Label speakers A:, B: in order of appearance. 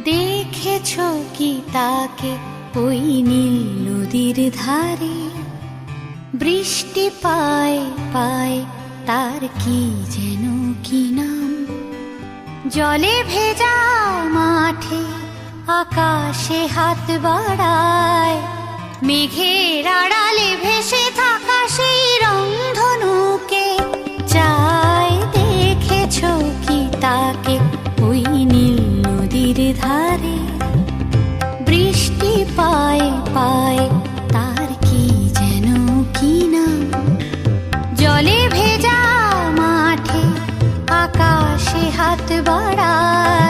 A: দেখেছ কি তাকে ওই নীল নদীর ধারে? বৃষ্টি পায় পায় তার কি যেন কি নাম। জলে ভেজা মাঠে আকাশে হাত বাড়ায়, মেঘের আড়ালে ভেসে থাকা সেই রংধনুকে চায়। দেখেছ কি তাকে ওই নীল নদীর ধারে? বৃষ্টি পায় পায় তার কি যেন কি নাম। জলে ভেজা মাঠে আকাশে হাত বাড়ায়,